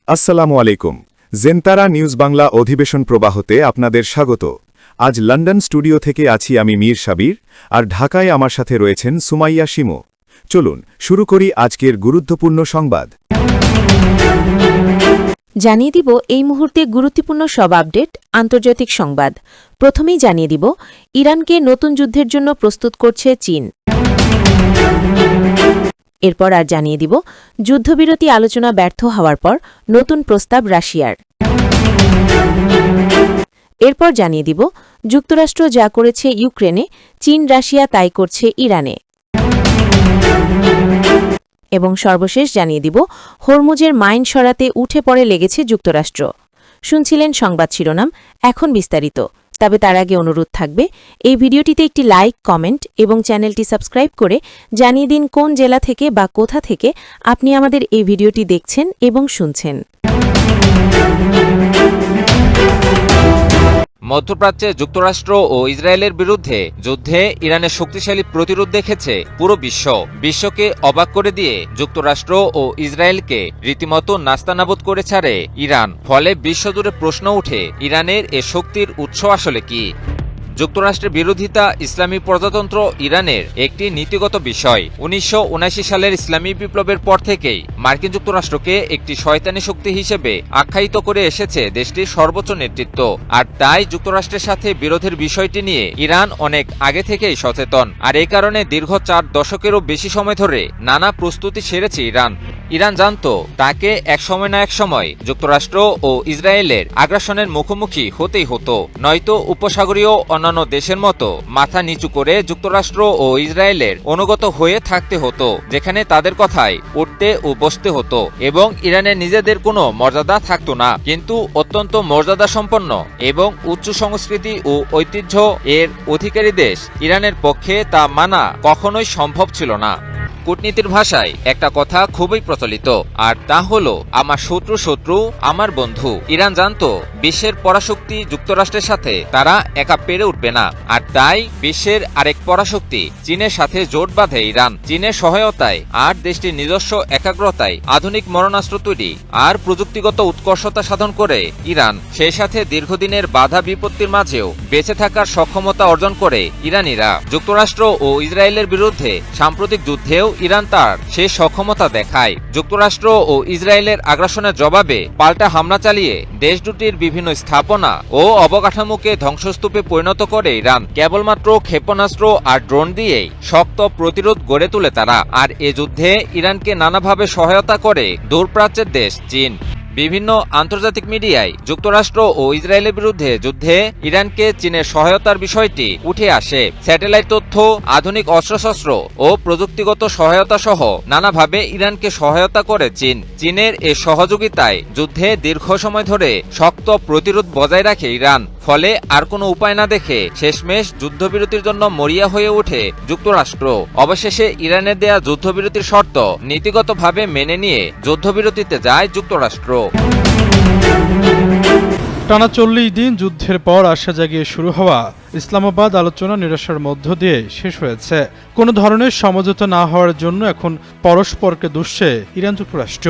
আসসালামু আলাইকুম। জেনতারা নিউজ বাংলা অধিবেশন প্রবাহতে আপনাদের স্বাগত। আজ লন্ডন স্টুডিও থেকে আছি আমি মীর সাবির, আর ঢাকায় আমার সাথে রয়েছেন সুমাইয়া শিমু। চলুন শুরু করি আজকের গুরুত্বপূর্ণ সংবাদ। জানিয়ে দিব এই মুহূর্তে গুরুত্বপূর্ণ সব আপডেট, আন্তর্জাতিক সংবাদ। প্রথমেই জানিয়ে দিব ইরানকে নতুন যুদ্ধের জন্য প্রস্তুত করছে চীন। এরপর আর জানিয়ে দিব যুদ্ধবিরতি আলোচনা ব্যর্থ হওয়ার পর নতুন প্রস্তাব রাশিয়ার। এরপর জানিয়ে দিব যুক্তরাষ্ট্র যা করেছে ইউক্রেনে, চীন রাশিয়া তাই করছে ইরানে। এবং সর্বশেষ জানিয়ে দিব হরমুজের মাইন সরাতে উঠে পড়ে লেগেছে যুক্তরাষ্ট্র। শুনছিলেন সংবাদ শিরোনাম, এখন বিস্তারিত। তবে তার আগে অনুরোধ থাকবে এই ভিডিওটিতে একটি লাইক, কমেন্ট এবং চ্যানেলটি সাবস্ক্রাইব করে জানিয়ে দিন কোন জেলা থেকে বা কোথা থেকে আপনি আমাদের এই ভিডিওটি দেখছেন এবং শুনছেন। মধ্যপ্রাচ্যে যুক্তরাষ্ট্র ও ইসরায়েলের বিরুদ্ধে যুদ্ধে ইরানের শক্তিশালী প্রতিরোধ দেখেছে পুরো বিশ্বকে অবাক করে দিয়ে যুক্তরাষ্ট্র ও ইসরায়েলকে রীতিমতো নাস্তানাবুদ করে ছাড়ে ইরান। ফলে বিশ্বজুড়ে প্রশ্ন উঠে, ইরানের এ শক্তির উৎস আসলে কি? যুক্তরাষ্ট্রের বিরোধিতা ইসলামী প্রজাতন্ত্র ইরানের একটি নীতিগত বিষয়। ১৯৭৯ সালের ইসলামী বিপ্লবের পর থেকেই মার্কিন যুক্তরাষ্ট্রকে একটি শয়তানি শক্তি হিসেবে আখ্যায়িত করে এসেছে দেশটির সর্বোচ্চ নেতৃত্ব। আর তাই যুক্তরাষ্ট্রের সাথে বিরোধের বিষয়টি নিয়ে ইরান অনেক আগে থেকেই সচেতন। আর এই কারণে দীর্ঘ ৪ দশকেরও বেশি সময় ধরে নানা প্রস্তুতি সেরেছে ইরান জানত তাকে একসময় না একসময় যুক্তরাষ্ট্র ও ইসরায়েলের আগ্রাসনের মুখোমুখি হতেই হতো, নয়তো উপসাগরীয় অন্যান্য দেশের মতো মাথা নিচু করে যুক্তরাষ্ট্র ও ইসরায়েলের অনুগত হয়ে থাকতে হতো, যেখানে তাদের কথায় উঠতে ও বসতে হতো এবং ইরানের নিজেদের কোনো মর্যাদা থাকতো না। কিন্তু অত্যন্ত মর্যাদা সম্পন্ন এবং উচ্চ সংস্কৃতি ও ঐতিহ্য এর অধিকারী দেশ ইরানের পক্ষে তা মানা কখনোই সম্ভব ছিল না। কূটনীতির ভাষায় একটা কথা খুবই প্রচলিত, আর তা হলো আমার শত্রু আমার বন্ধু। ইরান জানত বিশ্বের পরাশক্তি যুক্তরাষ্ট্রের সাথে তারা একা পেরে উঠবে না, আর তাই বিশ্বের আরেক পরাশক্তি চীনের সাথে জোট বাঁধে ইরান। চীনের সহায়তায় আর দেশটির নিজস্ব একাগ্রতায় আধুনিক মরণাস্ত্র তৈরি আর প্রযুক্তিগত উৎকর্ষতা সাধন করে ইরান, সেই সাথে দীর্ঘদিনের বাধা বিপত্তির মাঝেও বেঁচে থাকার সক্ষমতা অর্জন করে ইরানিরা। যুক্তরাষ্ট্র ও ইসরায়েলের বিরুদ্ধে সাম্প্রতিক যুদ্ধেও ইরান তার সেই সক্ষমতা দেখায়। যুক্তরাষ্ট্র ও ইসরায়েলের আগ্রাসনের জবাবে পাল্টা হামলা চালিয়ে দেশ দুটির বিভিন্ন স্থাপনা ও অবকাঠামোকে ধ্বংসস্তূপে পরিণত করে ইরান। কেবলমাত্র ক্ষেপণাস্ত্র আর ড্রোন দিয়েই শক্ত প্রতিরোধ গড়ে তোলে তারা। আর এ যুদ্ধে ইরানকে নানাভাবে সহায়তা করে দূরপ্রাচ্যের দেশ চীন। বিভিন্ন আন্তর্জাতিক মিডিয়ায় যুক্তরাষ্ট্র ও ইসরায়েলের বিরুদ্ধে যুদ্ধে ইরানকে চীনের সহায়তার বিষয়টি উঠে আসে। স্যাটেলাইট তথ্য, আধুনিক অস্ত্রশস্ত্র ও প্রযুক্তিগত সহায়তা সহ নানাভাবে ইরানকে সহায়তা করে চীনের এ সহযোগিতায় যুদ্ধে দীর্ঘ সময় ধরে শক্ত প্রতিরোধ বজায় রাখে ইরান। ফলে আর কোনো উপায় না দেখে শেষমেশ যুদ্ধবিরতির জন্য মরিয়া হয়ে ওঠে যুক্তরাষ্ট্র। অবশেষে ইরানের দেয়া যুদ্ধবিরতির শর্ত নীতিগতভাবে মেনে নিয়ে যুদ্ধবিরতিতে যায় যুক্তরাষ্ট্র। টানা ৪০ দিন যুদ্ধের পর আশা জাগিয়ে শুরু হওয়া ইসলামাবাদ আলোচনা নিরাশার মধ্য দিয়ে শেষ হয়েছে। কোনো ধরনের সমঝোতা না হওয়ার জন্য এখন পরস্পরকে দুষছে ইরান যুক্তরাষ্ট্র।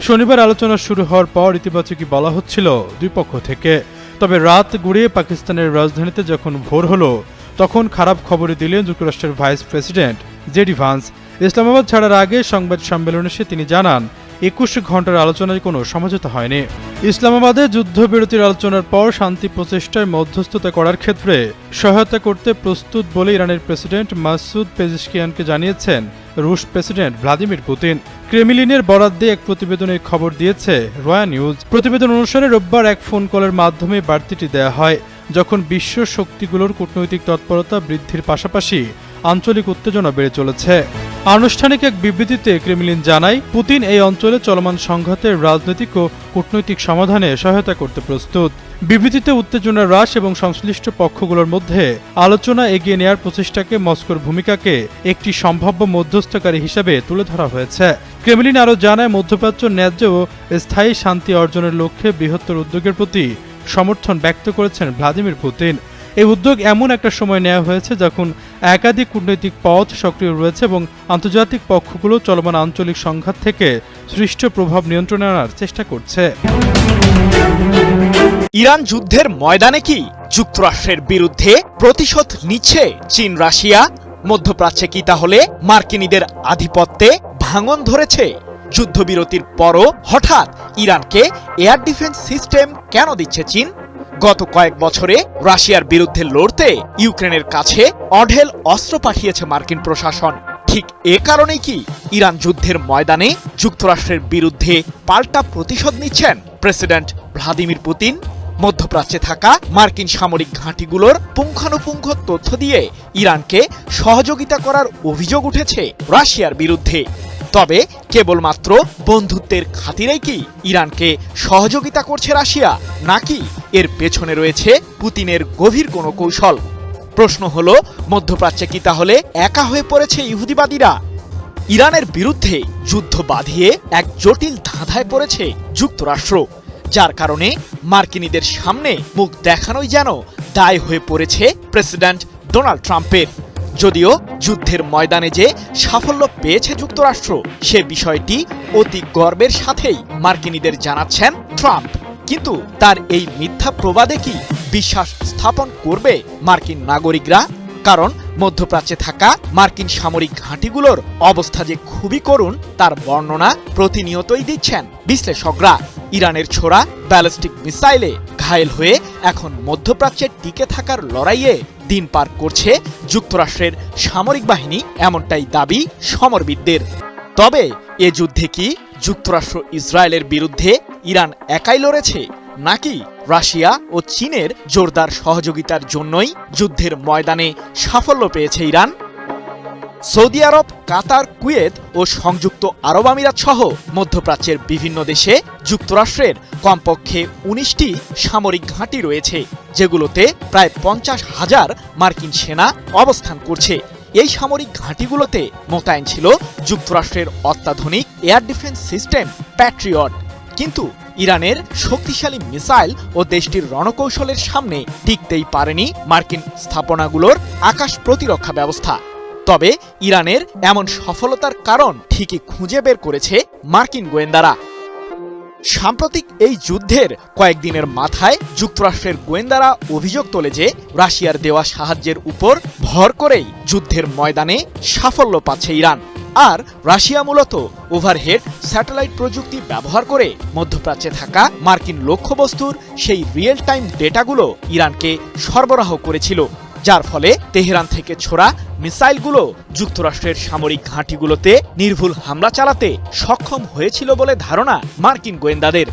শনিবার আলোচনা শুরু হওয়ার পর ইতিবাচকই বলা হচ্ছিল দুই পক্ষ থেকে। তবে রাত গড়িয়ে পাকিস্তানের রাজধানীতে যখন ভোর হলো, তখন খারাপ খবরই দিলেন যুক্তরাষ্ট্রের vice president JD Vance. Islamabad ছাড়ার আগে সংবাদ সম্মেলনে তিনি জানান ২১ ঘন্টার আলোচনায় কোনো সমঝোতা হয়নি। ইসলামাবাদে যুদ্ধবিরতির আলোচনার পর শান্তি প্রচেষ্টায় মধ্যস্থতা করার ক্ষেত্রে সহায়তা করতে প্রস্তুত বলে ইরানের প্রেসিডেন্ট মাসুদ পেজেশকিয়ানকে জানিয়েছেন রুশ প্রেসিডেন্ট ভ্লাদিমির পুতিন। ক্রেমলিনের বরাত দিয়ে এক প্রতিবেদনে খবর দিয়েছে রয়া নিউজ। প্রতিবেদন অনুসারে রোববার এক ফোন কলের মাধ্যমে বার্তাটি দেয়া হয়, যখন বিশ্ব শক্তিগুলোর কূটনৈতিক তৎপরতা বৃদ্ধির পাশাপাশি আঞ্চলিক উত্তেজনা বেড়ে চলেছে। আনুষ্ঠানিক এক বিবৃতিতে ক্রেমলিন জানায়, পুতিন এই অঞ্চলে চলমান সংঘাতের রাজনৈতিক ও কূটনৈতিক সমাধানে সহায়তা করতে প্রস্তুত। বিবৃতিতে উত্তেজনা হ্রাস এবং সংশ্লিষ্ট পক্ষগুলোর মধ্যে আলোচনা এগিয়ে নেয়ার প্রচেষ্টাকে মস্কোর ভূমিকাকে একটি সম্ভাব্য মধ্যস্থকারী হিসেবে তুলে ধরা হয়েছে। ক্রেমলিন আরও জানায়, মধ্যপ্রাচ্য ন্যায্য ও স্থায়ী শান্তি অর্জনের লক্ষ্যে বৃহত্তর উদ্যোগের প্রতি সমর্থন ব্যক্ত করেছেন ভ্লাদিমির পুতিন। এই উদ্যোগ এমন একটা সময় নেওয়া হয়েছে যখন একাধিক কূটনৈতিক পথ সক্রিয় রয়েছে এবং আন্তর্জাতিক পক্ষগুলো চলমান আঞ্চলিক সংঘাত থেকে সৃষ্ট প্রভাব নিয়ন্ত্রণে আনার চেষ্টা করছে। ইরান যুদ্ধের ময়দানে কি যুক্তরাষ্ট্রের বিরুদ্ধে প্রতিশোধ নিচ্ছে চীন রাশিয়া? মধ্যপ্রাচ্যে কি তাহলে মার্কিনীদের আধিপত্যে ভাঙন ধরেছে? যুদ্ধবিরতির পরও হঠাৎ ইরানকে এয়ার ডিফেন্স সিস্টেম কেন দিচ্ছে চীন? গত কয়েক বছরে রাশিয়ার বিরুদ্ধে লড়তে ইউক্রেনের কাছে অঢেল অস্ত্র পাঠিয়েছে মার্কিন প্রশাসন। ঠিক এ কারণেই কি ইরান যুদ্ধের ময়দানে যুক্তরাষ্ট্রের বিরুদ্ধে পাল্টা প্রতিশোধ নিচ্ছেন প্রেসিডেন্ট ভ্লাদিমির পুতিন? মধ্যপ্রাচ্যে থাকা মার্কিন সামরিক ঘাঁটিগুলোর পুঙ্খানুপুঙ্খ তথ্য দিয়ে ইরানকে সহযোগিতা করার অভিযোগ উঠেছে রাশিয়ার বিরুদ্ধে। তবে কেবলমাত্র বন্ধুত্বের খাতিরেই কি ইরানকে সহযোগিতা করছে রাশিয়া, নাকি এর পেছনে রয়েছে পুতিনের গভীর কোনো কৌশল? প্রশ্ন হলো, মধ্যপ্রাচ্যে কি তাহলে একা হয়ে পড়েছে ইহুদিবাদীরা? ইরানের বিরুদ্ধে যুদ্ধ বাঁধিয়ে এক জটিল ধাঁধায় পড়েছে যুক্তরাষ্ট্র, যার কারণে মার্কিনীদের সামনে মুখ দেখানোই যেন দায় হয়ে পড়েছে প্রেসিডেন্ট ডোনাল্ড ট্রাম্পের। যদিও যুদ্ধের ময়দানে যে সাফল্য পেয়েছে যুক্তরাষ্ট্র, সে বিষয়টি অতি গর্বের সাথেই মার্কিনীদের জানাচ্ছেন ট্রাম্প। কিন্তু তার এই মিথ্যা প্রবাদে কি বিশ্বাস স্থাপন করবে মার্কিন নাগরিকরা? কারণ মধ্যপ্রাচ্যে থাকা মার্কিন সামরিক ঘাঁটিগুলোর অবস্থা যে খুবই করুণ তার বর্ণনা প্রতিনিয়তই দিচ্ছেন বিশ্লেষকরা। ইরানের ছোড়া ব্যালিস্টিক মিসাইলে ঘায়েল হয়ে এখন মধ্যপ্রাচ্যে টিকে থাকার লড়াইয়ে দিন পার করছে যুক্তরাষ্ট্রের সামরিক বাহিনী, এমনটাই দাবি সমরবিদদের। তবে এ যুদ্ধে কি যুক্তরাষ্ট্র ইসরায়েলের বিরুদ্ধে ইরান একাই লড়েছে, নাকি রাশিয়া ও চীনের জোরদার সহযোগিতার জন্যই যুদ্ধের ময়দানে সাফল্য পেয়েছে ইরান? সৌদি আরব, কাতার, কুয়েত ও সংযুক্ত আরব আমিরাত সহ মধ্যপ্রাচ্যের বিভিন্ন দেশে যুক্তরাষ্ট্রের কমপক্ষে ১৯টি সামরিক ঘাঁটি রয়েছে, যেগুলোতে প্রায় ৫০,০০০ মার্কিন সেনা অবস্থান করছে। এই সামরিক ঘাঁটিগুলোতে মোতায়েন ছিল যুক্তরাষ্ট্রের অত্যাধুনিক এয়ার ডিফেন্স সিস্টেম প্যাট্রিয়ট। কিন্তু ইরানের শক্তিশালী মিসাইল ও দেশটির রণকৌশলের সামনে টিকতেই পারেনি মার্কিন স্থাপনাগুলোর আকাশ প্রতিরক্ষা ব্যবস্থা। তবে ইরানের এমন সফলতার কারণ ঠিকই খুঁজে বের করেছে মার্কিন গোয়েন্দারা। সাম্প্রতিক এই যুদ্ধের কয়েকদিনের মাথায় যুক্তরাষ্ট্রের গোয়েন্দারা অভিযোগ তোলে যে রাশিয়ার দেওয়া সাহায্যের উপর ভর করেই যুদ্ধের ময়দানে সাফল্য পাচ্ছে ইরান। আর রাশিয়া মূলত ওভারহেড স্যাটেলাইট প্রযুক্তি ব্যবহার করে মধ্যপ্রাচ্যে থাকা মার্কিন লক্ষ্যবস্তুর সেই রিয়েল টাইম ডেটাগুলো ইরানকে সরবরাহ করেছিল, যার ফলে তেহরান থেকে ছোড়া মিসাইলগুলো যুক্তরাষ্ট্রের সামরিক ঘাঁটিগুলোতে নির্ভুল হামলা চালাতে সক্ষম হয়েছিল বলে ধারণা মার্কিন গোয়েন্দাদের।